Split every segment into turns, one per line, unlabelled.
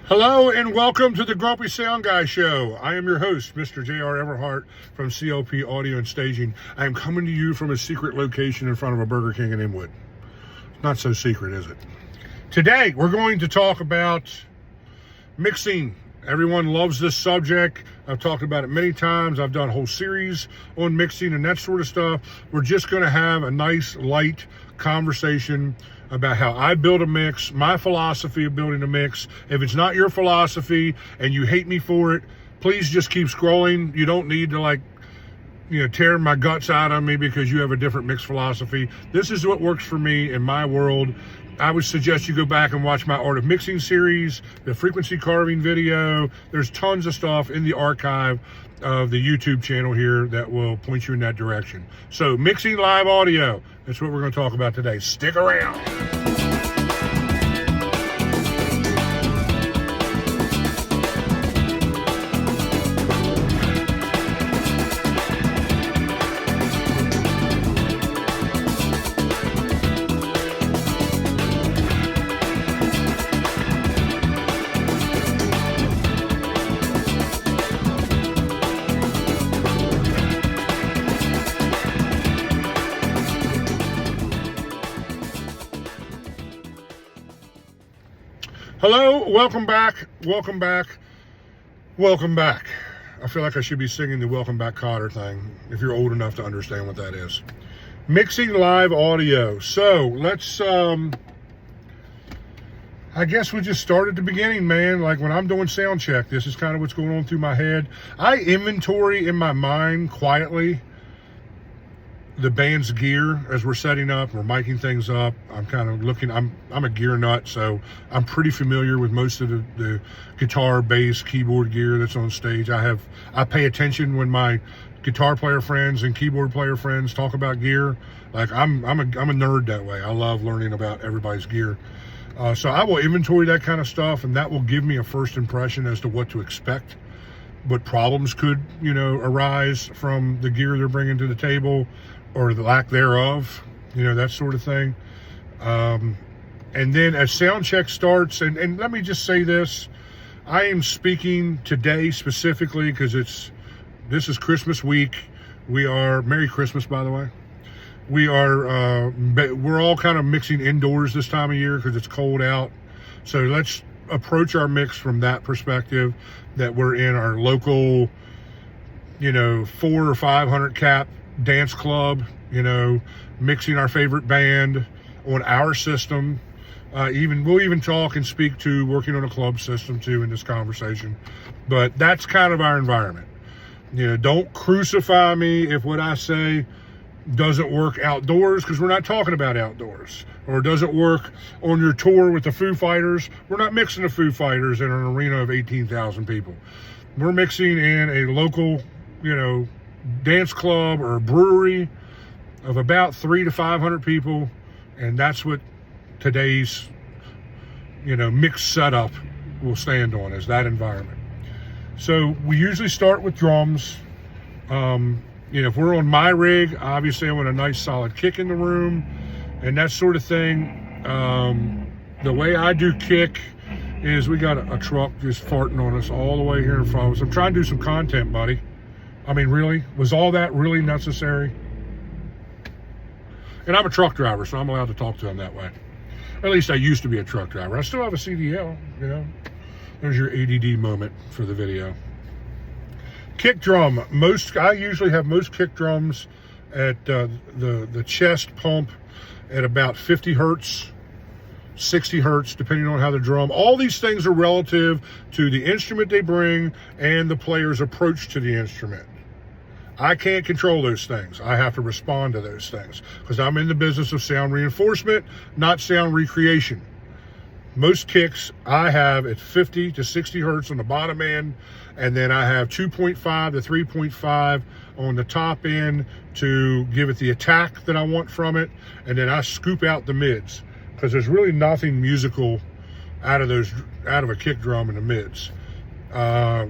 Hello and welcome to the Grumpy Sound Guy Show. I am your host, Mr. J.R. Everhart from CLP Audio and Staging. I am coming to you from a secret location in front of a Burger King in Inwood. Not so secret, is it? Today, we're going to talk about mixing. Everyone loves this subject. I've talked about it many times. I've done a whole series on mixing and that sort of stuff. We're just going to have a nice, light conversation about how I build a mix, my philosophy of building a mix. If it's not your philosophy and you hate me for it, please just keep scrolling. You don't need to tear my guts out on me because you have a different mix philosophy. This is what works for me in my world. I would suggest you go back and watch my Art of Mixing series, the frequency carving video. There's tons of stuff in the archive of the YouTube channel here that will point you in that direction. So mixing live audio, that's what we're going to talk about today. Stick around. Hello, welcome back. I feel like I should be singing the Welcome Back Cotter thing, if you're old enough to understand what that is. Mixing live audio. So, let's, I guess we just start at the beginning, man. Like when I'm doing sound check, this is kind of what's going on through my head. I inventory in my mind quietly the band's gear as we're setting up, we're miking things up. I'm kind of looking, I'm a gear nut, so I'm pretty familiar with most of the guitar, bass, keyboard gear that's on stage. I pay attention when my guitar player friends and keyboard player friends talk about gear. Like I'm a nerd that way. I love learning about everybody's gear. So I will inventory that kind of stuff, and that will give me a first impression as to what to expect, what problems could, arise from the gear they're bringing to the table, or the lack thereof, that sort of thing. And then as sound check starts, and let me just say this, I am speaking today specifically because this is Christmas week. Merry Christmas, by the way. We're all kind of mixing indoors this time of year because it's cold out. So let's approach our mix from that perspective, that we're in our local, 400 or 500 cap dance club, mixing our favorite band on our system. We'll even talk and speak to working on a club system too in this conversation. But that's kind of our environment. Don't crucify me if what I say doesn't work outdoors, because we're not talking about outdoors. Or doesn't work on your tour with the Foo Fighters. We're not mixing the Foo Fighters in an arena of 18,000 people. We're mixing in a local, dance club or a brewery of about 300 to 500 people, and that's what today's mix setup will stand on, is that environment. So we usually start with drums. If we're on my rig, obviously I want a nice solid kick in the room and that sort of thing. The way I do kick is we got a truck just farting on us all the way here in front of us. I'm trying to do some content, buddy. I mean, really? Was all that really necessary? And I'm a truck driver, so I'm allowed to talk to them that way. At least I used to be a truck driver. I still have a CDL, There's your ADD moment for the video. Kick drum. I usually have most kick drums at the chest pump at about 50 hertz, 60 hertz, depending on how the drum. All these things are relative to the instrument they bring and the player's approach to the instrument. I can't control those things. I have to respond to those things because I'm in the business of sound reinforcement, not sound recreation. Most kicks I have at 50 to 60 hertz on the bottom end, and then I have 2.5 to 3.5 on the top end to give it the attack that I want from it, and then I scoop out the mids because there's really nothing musical out of a kick drum in the mids.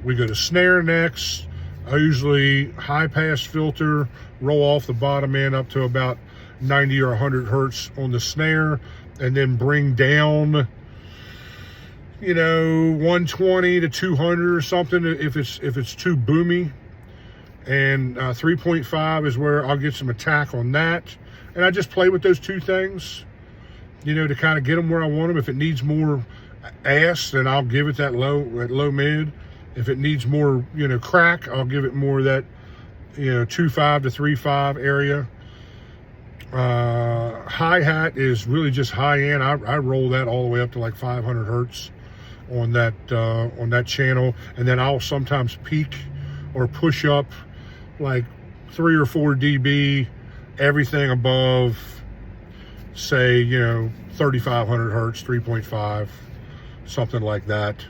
We go to snare next. I usually high pass filter, roll off the bottom end up to about 90 or 100 hertz on the snare, and then bring down 120 to 200 or something if it's too boomy. And 3.5 is where I'll get some attack on that. And I just play with those two things, to kind of get them where I want them. If it needs more ass, then I'll give it that low mid. If it needs more, crack, I'll give it more of that, 2.5 to 3.5 area. Hi-hat is really just high end. I roll that all the way up to like 500 hertz on that channel, and then I'll sometimes peak or push up like 3 or 4 dB, everything above, say, 3,500 hertz, 3.5, something like that.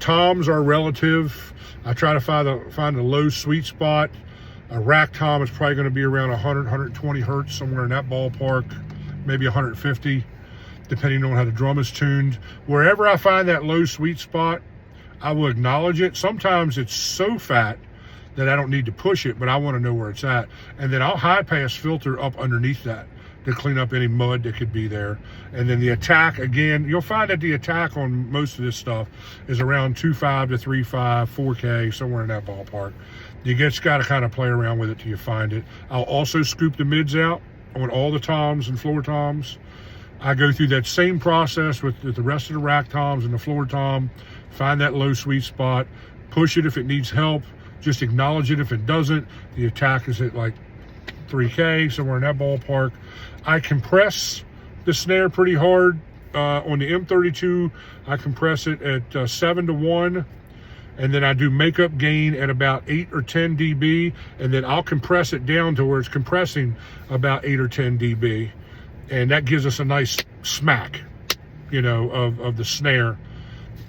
Toms are relative. I try to find a low sweet spot. A rack tom is probably going to be around 100, 120 hertz, somewhere in that ballpark, maybe 150, depending on how the drum is tuned. Wherever I find that low sweet spot, I will acknowledge it. Sometimes it's so fat that I don't need to push it, but I want to know where it's at. And then I'll high pass filter up underneath that to clean up any mud that could be there. And then the attack, again, you'll find that the attack on most of this stuff is around 2.5 to 3.5, 4K, somewhere in that ballpark. You just got to kind of play around with it till you find it. I'll also scoop the mids out on all the toms and floor toms. I go through that same process with the rest of the rack toms and the floor tom, find that low sweet spot, push it if it needs help, just acknowledge it if it doesn't. The attack is at like 3K, somewhere in that ballpark. I compress the snare pretty hard. On the M32, I compress it at 7 to 1. And then I do makeup gain at about 8 or 10 dB, and then I'll compress it down to where it's compressing about 8 or 10 dB. And that gives us a nice smack, of the snare.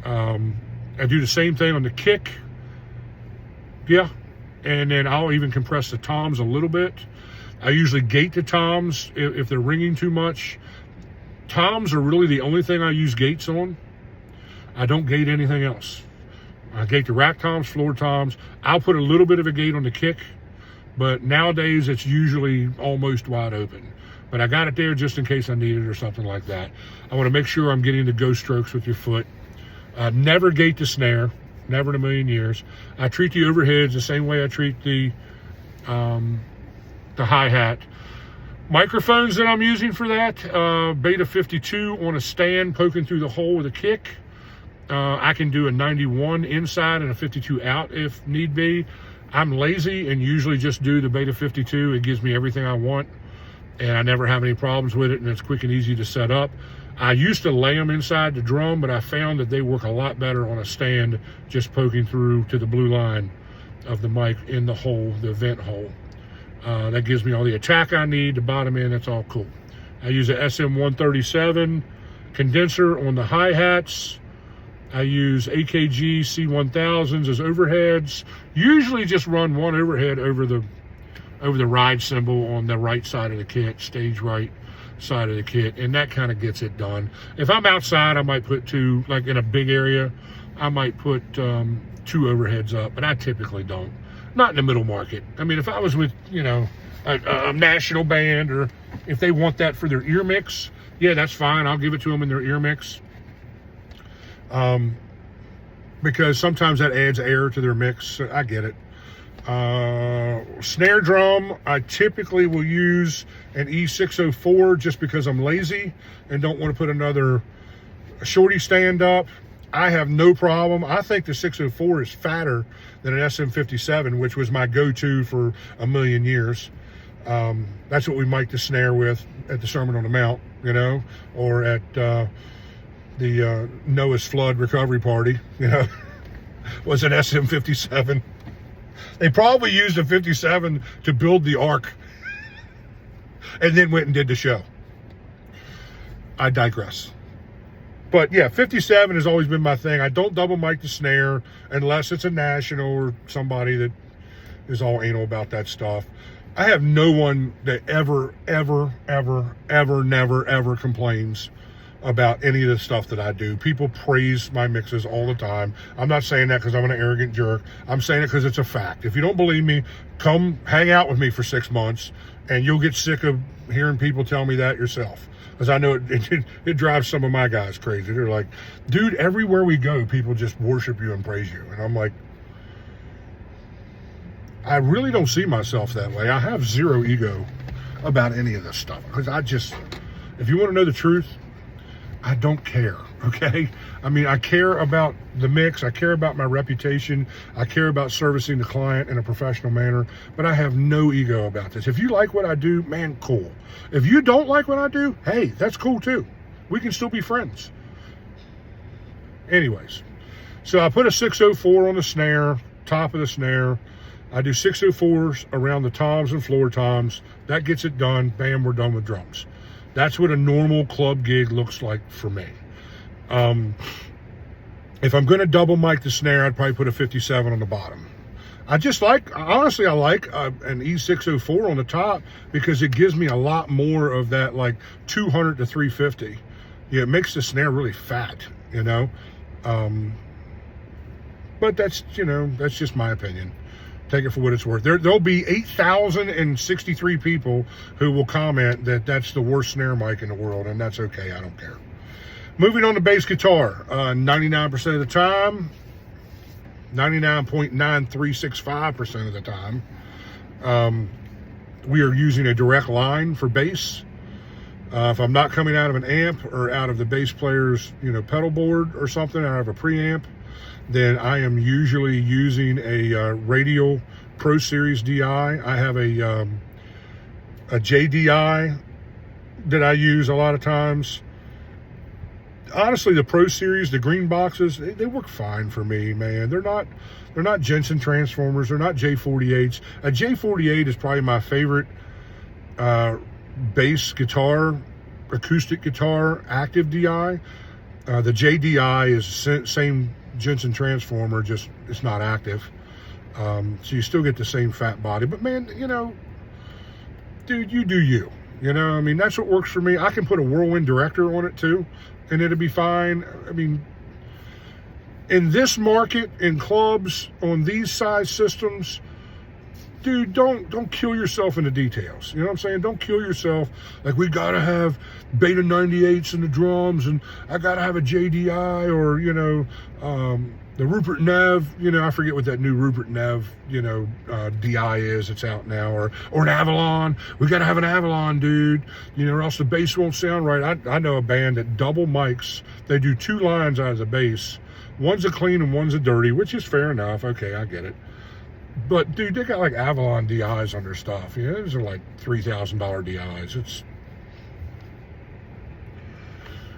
I do the same thing on the kick. Yeah. And then I'll even compress the toms a little bit. I usually gate the toms if they're ringing too much. Toms are really the only thing I use gates on. I don't gate anything else. I gate the rack toms, floor toms. I'll put a little bit of a gate on the kick, but nowadays it's usually almost wide open. But I got it there just in case I need it or something like that. I want to make sure I'm getting the ghost strokes with your foot. Never gate the snare, never in a million years. I treat the overheads the same way I treat the hi-hat. Microphones that I'm using for that, Beta 52 on a stand poking through the hole with a kick. I can do a 91 inside and a 52 out if need be. I'm lazy and usually just do the Beta 52. It gives me everything I want, and I never have any problems with it, and it's quick and easy to set up. I used to lay them inside the drum, but I found that they work a lot better on a stand, just poking through to the blue line of the mic in the hole, the vent hole. That gives me all the attack I need, the bottom end, that's all cool. I use a SM137 condenser on the hi-hats. I use AKG C1000s as overheads. Usually just run one overhead over the ride cymbal on the right side of the kit, stage right side of the kit, and that kind of gets it done. If I'm outside, I might put 2, like in a big area, I might put 2 overheads up, but I typically don't. Not in the middle market. I mean, if I was with, a national band, or if they want that for their ear mix, yeah, that's fine. I'll give it to them in their ear mix. Because sometimes that adds air to their mix. I get it. Snare drum, I typically will use an E604 just because I'm lazy and don't want to put another shorty stand up. I have no problem. I think the 604 is fatter than an SM57, which was my go-to for a million years. That's what we mic the snare with at the Sermon on the Mount, or at the Noah's Flood recovery party, was an SM57. They probably used a 57 to build the ark and then went and did the show. I digress. But yeah, 57 has always been my thing. I don't double mic the snare unless it's a national or somebody that is all anal about that stuff. I have no one that ever complains about any of the stuff that I do. People praise my mixes all the time. I'm not saying that because I'm an arrogant jerk. I'm saying it because it's a fact. If you don't believe me, come hang out with me for 6 months and you'll get sick of hearing people tell me that yourself. Because I know it drives some of my guys crazy. They're like, dude, everywhere we go, people just worship you and praise you. And I'm like, I really don't see myself that way. I have zero ego about any of this stuff. Because if you want to know the truth, I don't care, okay? I mean, I care about the mix. I care about my reputation. I care about servicing the client in a professional manner, but I have no ego about this. If you like what I do, man, cool. If you don't like what I do, hey, that's cool too. We can still be friends. Anyways, so I put a 604 on the snare, top of the snare. I do 604s around the toms and floor toms. That gets it done. Bam, we're done with drums. That's what a normal club gig looks like for me. If I'm going to double mic the snare, I'd probably put a 57 on the bottom. Honestly, I like an E604 on the top because it gives me a lot more of that like 200 to 350. Yeah, it makes the snare really fat, you know. But that's just my opinion. Take it for what it's worth. There'll be 8,063 people who will comment that that's the worst snare mic in the world, and that's okay. I don't care. Moving on to bass guitar. 99% of the time, 99.9365% of the time, we are using a direct line for bass. If I'm not coming out of an amp or out of the bass player's pedal board or something, out of a preamp, then I am usually using a Radial Pro Series DI. I have a JDI that I use a lot of times. Honestly, the Pro Series, the green boxes, they work fine for me, man. They're not Jensen transformers. They're not J48s. A J48 is probably my favorite bass guitar, acoustic guitar, active DI. The JDI is same Jensen transformer, just it's not active. So you still get the same fat body. But man, dude, you do you. I mean, that's what works for me. I can put a Whirlwind Director on it too, and it'll be fine. I mean, in this market, in clubs, on these size systems, dude, don't kill yourself in the details. You know what I'm saying? Don't kill yourself. Like, we gotta have Beta 98s in the drums, and I gotta have a JDI, or the Rupert Nev. I forget what that new Rupert Nev DI is. It's out now, or an Avalon. We gotta have an Avalon, dude. Or else the bass won't sound right. I know a band that double mics. They do 2 lines out of the bass. One's a clean and one's a dirty, which is fair enough. Okay, I get it. But dude, they got like Avalon DIs on their stuff. Those are like $3,000 DIs.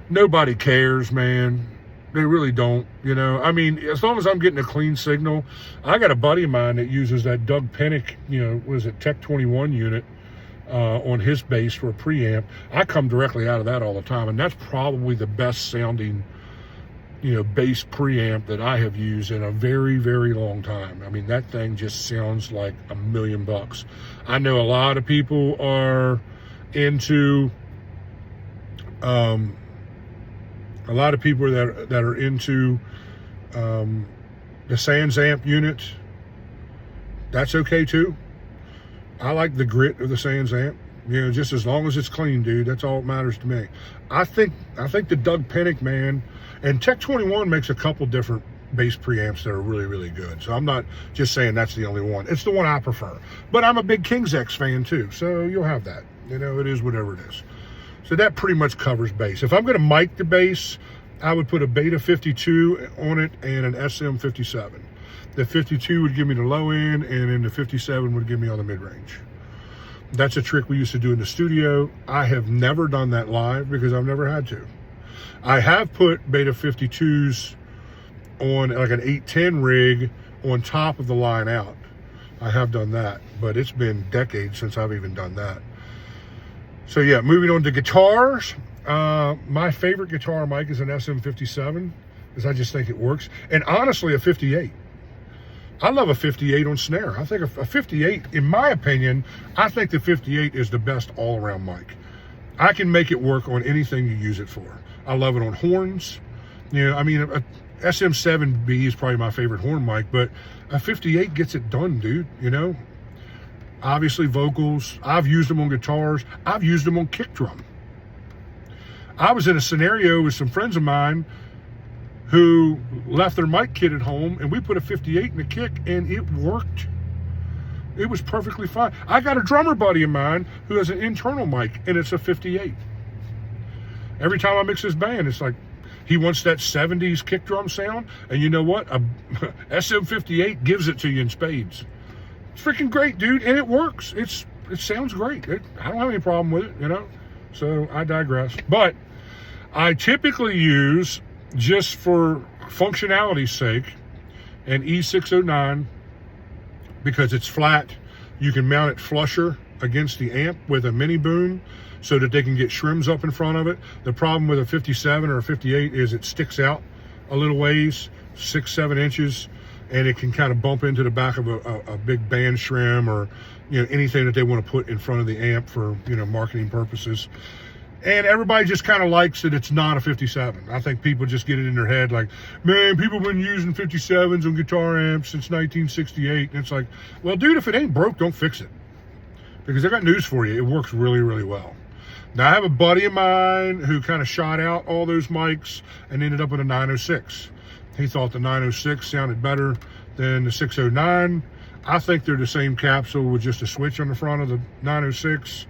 Nobody cares, man. They really don't. I mean, as long as I'm getting a clean signal. I got a buddy of mine that uses that Doug Pennick, Tech 21 unit on his bass for a preamp. I come directly out of that all the time, and that's probably the best sounding bass preamp that I have used in a very, very long time. I mean, that thing just sounds like $1,000,000. I know a lot of people are into, the Sans amp unit. That's okay too. I like the grit of the Sans amp. Just as long as it's clean, dude. That's all that matters to me. I think the Doug Pennick, man, and Tech 21 makes a couple different bass preamps that are really, really good. So I'm not just saying that's the only one. It's the one I prefer. But I'm a big King's X fan too, so you'll have that. It is whatever it is. So that pretty much covers bass. If I'm going to mic the bass, I would put a Beta 52 on it and an SM 57. The 52 would give me the low end, and then the 57 would give me on the mid-range. That's a trick we used to do in the studio. I have never done that live because I've never had to. I have put Beta 52s on like an 810 rig on top of the line out. I have done that, but it's been decades since I've even done that. So yeah, moving on to guitars. My favorite guitar mic is an SM57 because I just think it works. And honestly, a 58. I love a 58 on snare. I think a 58, in my opinion, I think the 58 is the best all-around mic. I can make it work on anything you use it for. I love it on horns. You know, I mean, a SM7B is probably my favorite horn mic, but a 58 gets it done, dude, you know? Obviously vocals, I've used them on guitars, I've used them on kick drum. I was in a scenario with some friends of mine who left their mic kit at home, and we put a 58 in the kick, and it worked. It was perfectly fine. I got a drummer buddy of mine who has an internal mic, and it's a 58. Every time I mix his band, it's like, he wants that 70s kick drum sound, and you know what? A SM58 gives it to you in spades. It's freaking great, dude, and it works. It sounds great. I don't have any problem with it, you know? So I digress. But I typically use, just for functionality's sake, an E609, because it's flat. You can mount it flusher against the amp with a mini boom so that they can get shrims up in front of it. The problem with a 57 or a 58 is it sticks out a little ways, 6-7 inches, and it can kind of bump into the back of a big band shrim, or, you know, anything that they want to put in front of the amp for, you know, marketing purposes. And everybody just kind of likes that it's not a 57. I think people just get it in their head like, man, people have been using 57s on guitar amps since 1968. And it's like, well, dude, if it ain't broke, don't fix it. Because I got news for you. It works really, really well. Now, I have a buddy of mine who kind of shot out all those mics and ended up with a 906. He thought the 906 sounded better than the 609. I think they're the same capsule with just a switch on the front of the 906.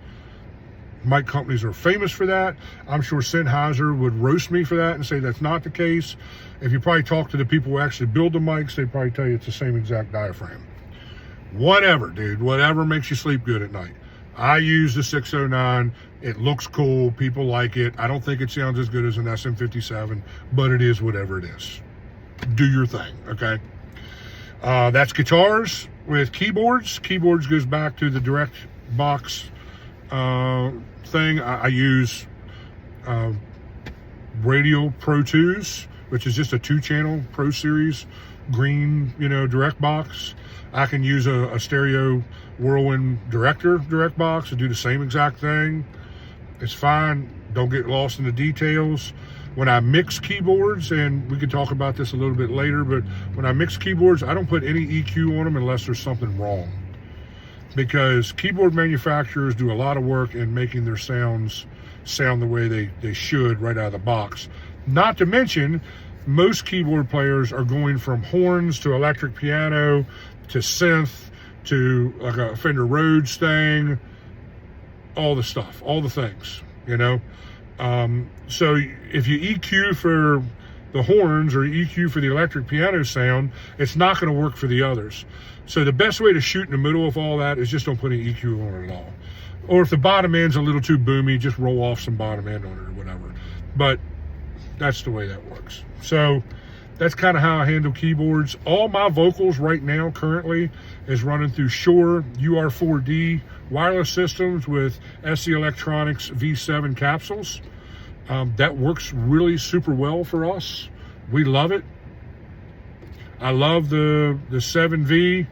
Mic companies are famous for that. I'm sure Sennheiser would roast me for that and say that's not the case. If you probably talk to the people who actually build the mics, they'd probably tell you it's the same exact diaphragm. Whatever, dude. Whatever makes you sleep good at night. I use the 609. It looks cool. People like it. I don't think it sounds as good as an SM57, but it is whatever it is. Do your thing, okay? That's guitars. With keyboards, keyboards goes back to the direct box thing. I use Radio Pro 2s, which is just a 2-channel Pro Series green, you know, direct box. I can use a stereo Whirlwind Director direct box to do the same exact thing. It's fine. Don't get lost in the details. When I mix keyboards, and we can talk about this a little bit later, but when I mix keyboards, I don't put any EQ on them unless there's something wrong. Because keyboard manufacturers do a lot of work in making their sounds sound the way they should right out of the box. Not to mention, most keyboard players are going from horns to electric piano to synth to like a Fender Rhodes thing, all the stuff, all the things, you know? So if you EQ for the horns or EQ for the electric piano sound, it's not going to work for the others. So the best way to shoot in the middle of all that is just don't put any EQ on it at all. Or if the bottom end's a little too boomy, just roll off some bottom end on it or whatever. But that's the way that works. So that's kind of how I handle keyboards. All my vocals right now currently is running through Shure UR4D wireless systems with SC Electronics V7 capsules. That works really super well for us. We love it. I love the 7V.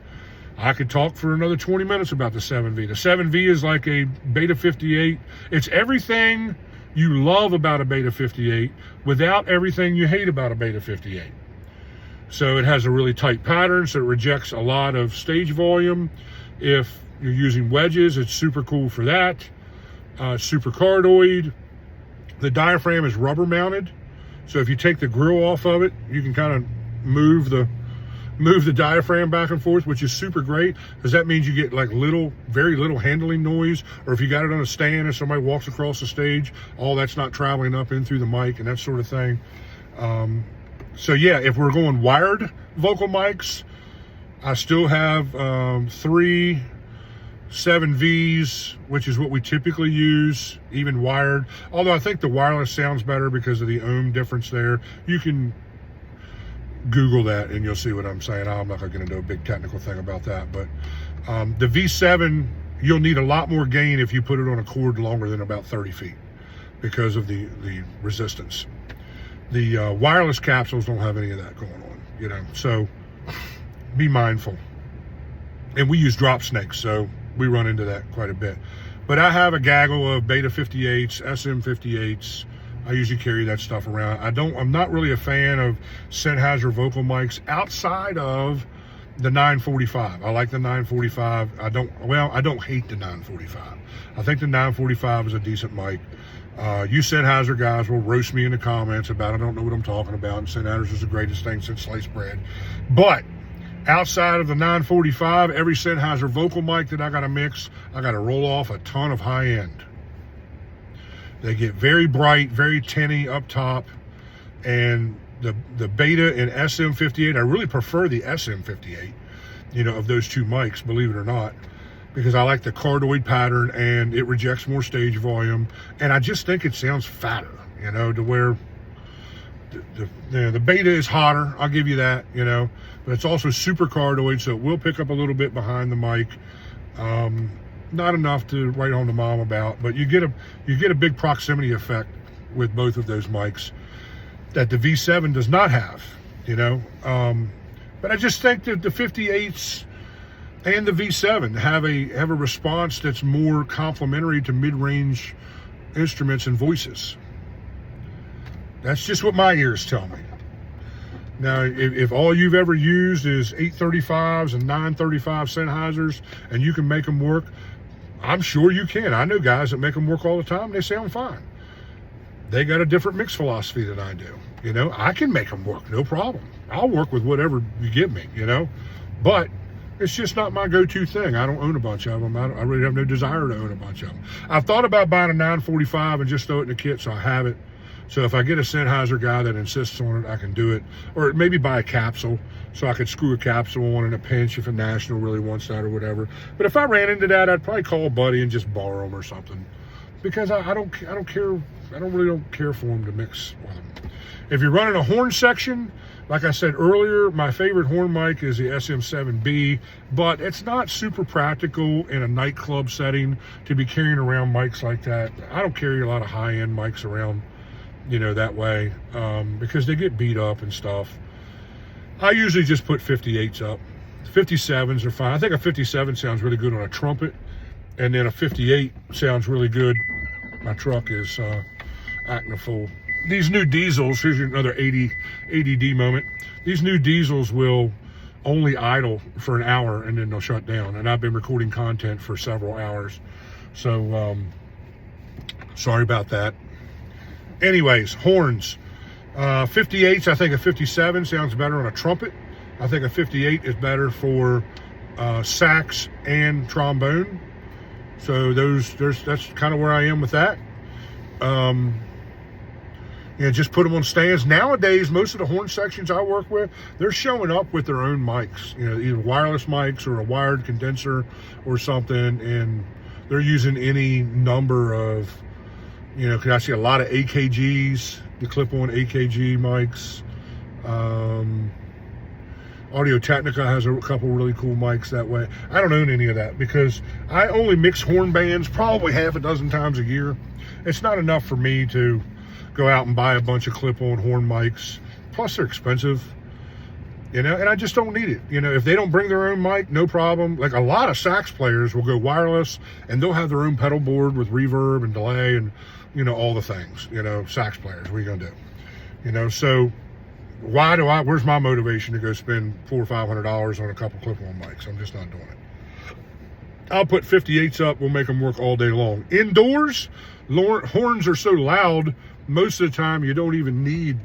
I could talk for another 20 minutes about the 7V. The 7V is like a Beta 58. It's everything you love about a Beta 58 without everything you hate about a Beta 58. So it has a really tight pattern, so it rejects a lot of stage volume. If you're using wedges, it's super cool for that. Super cardioid. The diaphragm is rubber mounted, so if you take the grill off of it, you can kind of move the diaphragm back and forth, which is super great, because that means you get like very little handling noise. Or if you got it on a stand and somebody walks across the stage, all that's not traveling up in through the mic and that sort of thing. So yeah, if we're going wired vocal mics, I still have 3 7Vs, which is what we typically use, even wired. Although I think the wireless sounds better because of the ohm difference there. You can Google that and you'll see what I'm saying. I'm not going to do a big technical thing about that, but the V7, you'll need a lot more gain if you put it on a cord longer than about 30 feet because of the resistance. The wireless capsules don't have any of that going on, you know, so be mindful. And we use drop snakes, so we run into that quite a bit. But I have a gaggle of Beta 58s, SM 58s, I usually carry that stuff around. I'm not really a fan of Sennheiser vocal mics outside of the 945. I like the 945. I don't hate the 945. I think the 945 is a decent mic. You Sennheiser guys will roast me in the comments about I don't know what I'm talking about, and Sennheiser is the greatest thing since sliced bread. But outside of the 945, every Sennheiser vocal mic that I got to mix, I got to roll off a ton of high end. They get very bright, very tinny up top, and the Beta and SM58, I really prefer the SM58, of those two mics, believe it or not, because I like the cardioid pattern and it rejects more stage volume, and I just think it sounds fatter, to where the Beta is hotter, I'll give you that, but it's also super cardioid, so it will pick up a little bit behind the mic. Not enough to write home to mom about, but you get a big proximity effect with both of those mics that the V7 does not have, but I just think that the 58s and the V7 have a response that's more complementary to mid-range instruments and voices. That's just what my ears tell me. Now, if all you've ever used is 835s and 935 Sennheisers and you can make them work, I'm sure you can. I know guys that make them work all the time. They sound fine. They got a different mix philosophy than I do. I can make them work, no problem. I'll work with whatever you give me, but it's just not my go-to thing. I don't own a bunch of them. I really have no desire to own a bunch of them. I've thought about buying a 945 and just throw it in the kit so I have it. So if I get a Sennheiser guy that insists on it, I can do it. Or maybe buy a capsule so I could screw a capsule on in a pinch if a national really wants that or whatever. But if I ran into that, I'd probably call a buddy and just borrow them or something, because I don't care. I really don't care for them to mix with them. If you're running a horn section, like I said earlier, my favorite horn mic is the SM7B, but it's not super practical in a nightclub setting to be carrying around mics like that. I don't carry a lot of high-end mics around, that way, because they get beat up and stuff. I usually just put 58s up. 57s are fine. I think a 57 sounds really good on a trumpet, and then a 58 sounds really good. My truck is acting a fool. These new diesels, here's another ADD moment. These new diesels will only idle for an hour and then they'll shut down. And I've been recording content for several hours. So, sorry about that. Anyways, horns. 58s, I think a 57 sounds better on a trumpet. I think a 58 is better for sax and trombone. So that's kind of where I am with that. Just put them on stands. Nowadays, most of the horn sections I work with, they're showing up with their own mics, either wireless mics or a wired condenser or something, and they're using any number of, because I see a lot of AKGs, the clip-on AKG mics. Audio-Technica has a couple really cool mics that way. I don't own any of that because I only mix horn bands probably half a dozen times a year. It's not enough for me to go out and buy a bunch of clip-on horn mics. Plus they're expensive, and I just don't need it. If they don't bring their own mic, no problem. Like a lot of sax players will go wireless and they'll have their own pedal board with reverb and delay and, all the things, sax players, what are you gonna do? So where's my motivation to go spend $400 or $500 on a couple clip-on mics? I'm just not doing it. I'll put 58s up, we'll make them work all day long. Indoors, horns are so loud, most of the time you don't even need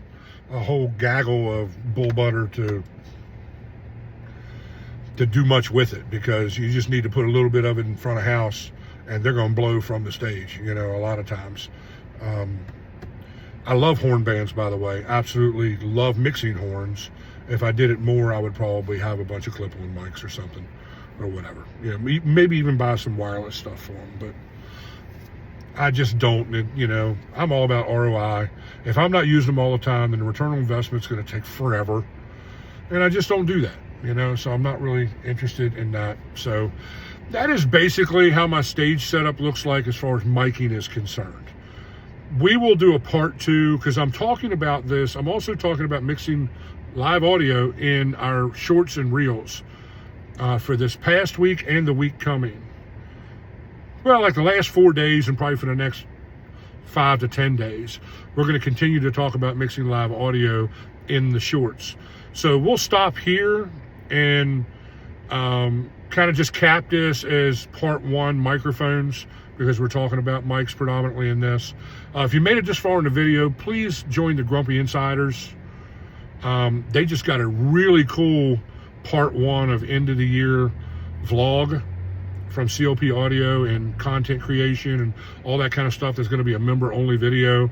a whole gaggle of bull butter to do much with it, because you just need to put a little bit of it in front of house and they're going to blow from the stage, a lot of times. I love horn bands, by the way. Absolutely love mixing horns. If I did it more, I would probably have a bunch of clip-on mics or something, or whatever. Maybe even buy some wireless stuff for them, but I just don't, I'm all about ROI. If I'm not using them all the time, then the return on investment's going to take forever. And I just don't do that, so I'm not really interested in that. So that is basically how my stage setup looks like as far as miking is concerned. We will do a part 2 because I'm talking about this. I'm also talking about mixing live audio in our shorts and reels for this past week and the week coming. Well, like the last 4 days and probably for the next, 5 to 10 days. We're going to continue to talk about mixing live audio in the shorts. So we'll stop here and kind of just cap this as part 1, microphones, because we're talking about mics predominantly in this. If you made it this far in the video, please join the Grumpy Insiders. They just got a really cool part 1 of end of the year vlog from COP Audio and content creation and all that kind of stuff. There's going to be a member only video.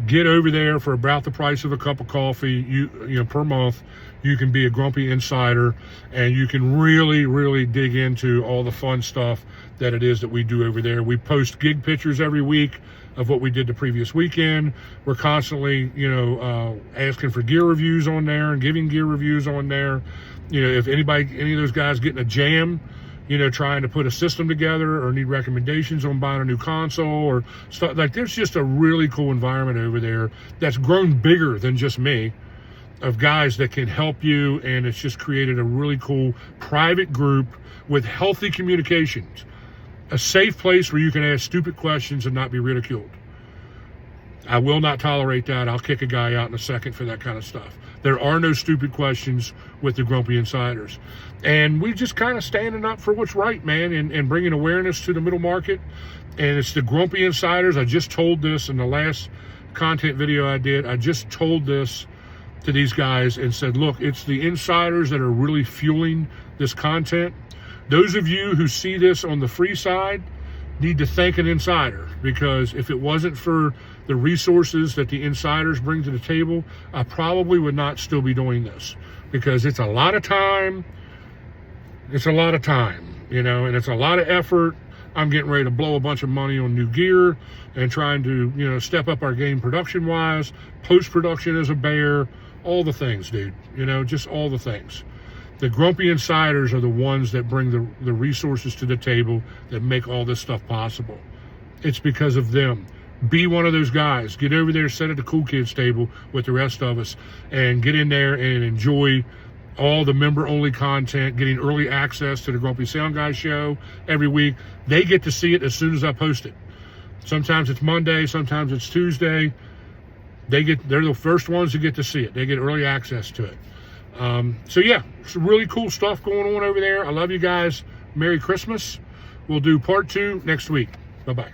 Get over there for about the price of a cup of coffee, you know, per month. You can be a Grumpy Insider, and you can really dig into all the fun stuff that it is that we do over there. We post gig pictures every week of what we did the previous weekend. We're constantly, you know, asking for gear reviews on there and giving gear reviews on there. You know, if any of those guys getting a jam, you know, trying to put a system together or need recommendations on buying a new console or stuff, like, there's just a really cool environment over there that's grown bigger than just me, of guys that can help you, and it's just created a really cool private group with healthy communications, a safe place where you can ask stupid questions and not be ridiculed. I will not tolerate that. I'll kick a guy out in a second for that kind of stuff. There are no stupid questions with the Grumpy Insiders. And we just kind of standing up for what's right, man, and bringing awareness to the middle market. And it's the Grumpy Insiders. I just told this in the last content video I did. I just told this to these guys and said, look, it's the insiders that are really fueling this content. Those of you who see this on the free side need to thank an insider, because if it wasn't for the resources that the insiders bring to the table, I probably would not still be doing this, because it's a lot of time. It's a lot of time, you know, and it's a lot of effort. I'm getting ready to blow a bunch of money on new gear and trying to, you know, step up our game production wise. Post-production is a bear, all the things, dude, you know, just all the things. The Grumpy Insiders are the ones that bring the resources to the table that make all this stuff possible. It's because of them. Be one of those guys. Get over there, sit at the cool kids table with the rest of us, and get in there and enjoy all the member-only content, getting early access to the Grumpy Sound Guy show every week. They get to see it as soon as I post it. Sometimes it's Monday, sometimes it's Tuesday. They're the first ones to get to see it. They get early access to it. So yeah, some really cool stuff going on over there. I love you guys. Merry Christmas. We'll do part 2 next week. Bye-bye.